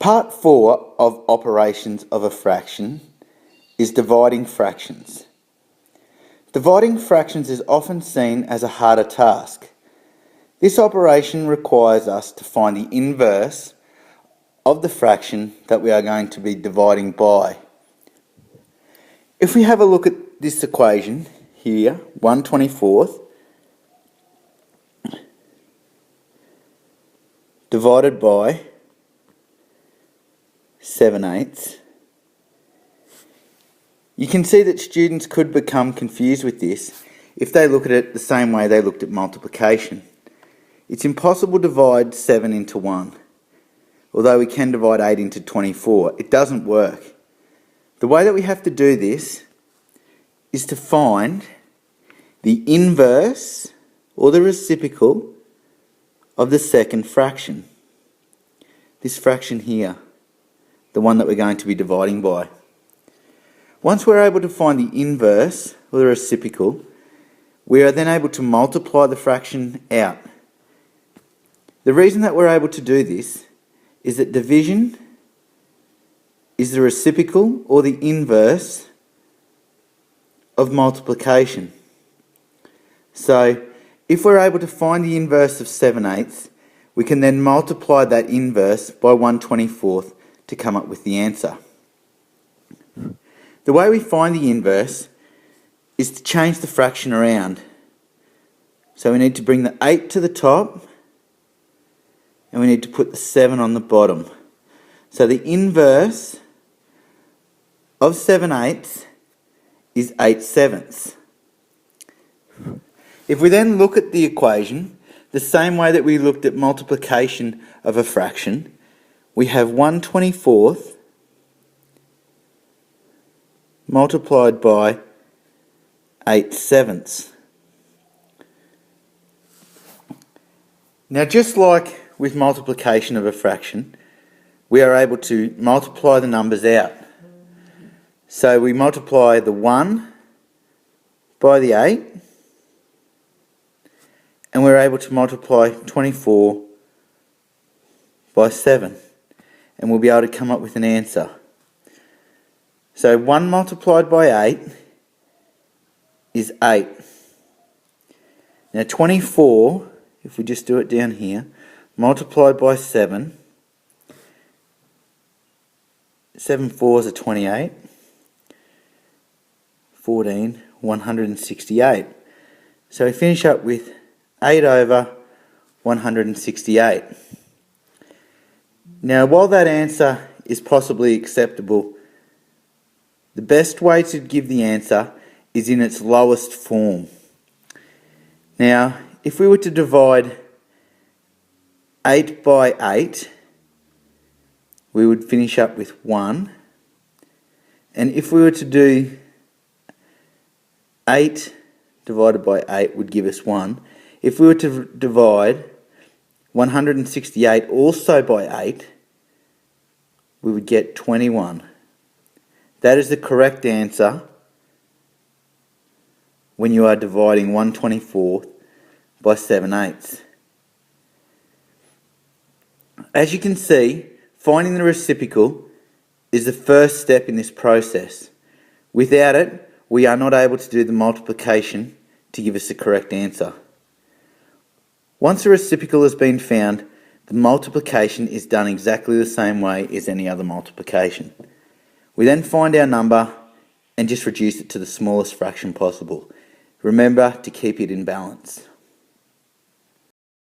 Part 4 of operations of a fraction is dividing fractions. Dividing fractions is often seen as a harder task. This operation requires us to find the inverse of the fraction that we are going to be dividing by. If we have a look at this equation here, 1/24 divided by 7/8. You can see that students could become confused with this if they look at it the same way they looked at multiplication. It's impossible to divide 7 into 1, although we can divide 8 into 24. It doesn't work. The way that we have to do this is to find the inverse or the reciprocal of the second fraction. This fraction here, the one that we're going to be dividing by. Once we're able to find the inverse or the reciprocal, we are then able to multiply the fraction out. The reason that we're able to do this is that division is the reciprocal or the inverse of multiplication. So if we're able to find the inverse of 7/8, we can then multiply that inverse by 1/24 to come up with the answer. The way we find the inverse is to change the fraction around. So we need to bring the 8 to the top and we need to put the 7 on the bottom. So the inverse of 7/8 is 8/7. If we then look at the equation the same way that we looked at multiplication of a fraction, we have 1/24 multiplied by 8/7. Now, just like with multiplication of a fraction, we are able to multiply the numbers out. So we multiply the 1 by the 8, and we're able to multiply 24 by 7, and we'll be able to come up with an answer. So 1 multiplied by 8 is 8. Now 24, if we just do it down here, multiplied by 7, 7 fours are 28, 14, 168. So we finish up with 8 over 168. Now, while that answer is possibly acceptable, the best way to give the answer is in its lowest form. Now, if we were to divide 8 by 8, we would finish up with 1. And if we were to do 8 divided by 8 would give us 1. If we were to divide 168 also by 8, we would get 21. That is the correct answer when you are dividing 1/24 by 7/8. As you can see, finding the reciprocal is the first step in this process. Without it, we are not able to do the multiplication to give us the correct answer. Once the reciprocal has been found, the multiplication is done exactly the same way as any other multiplication. We then find our number and just reduce it to the smallest fraction possible. Remember to keep it in balance.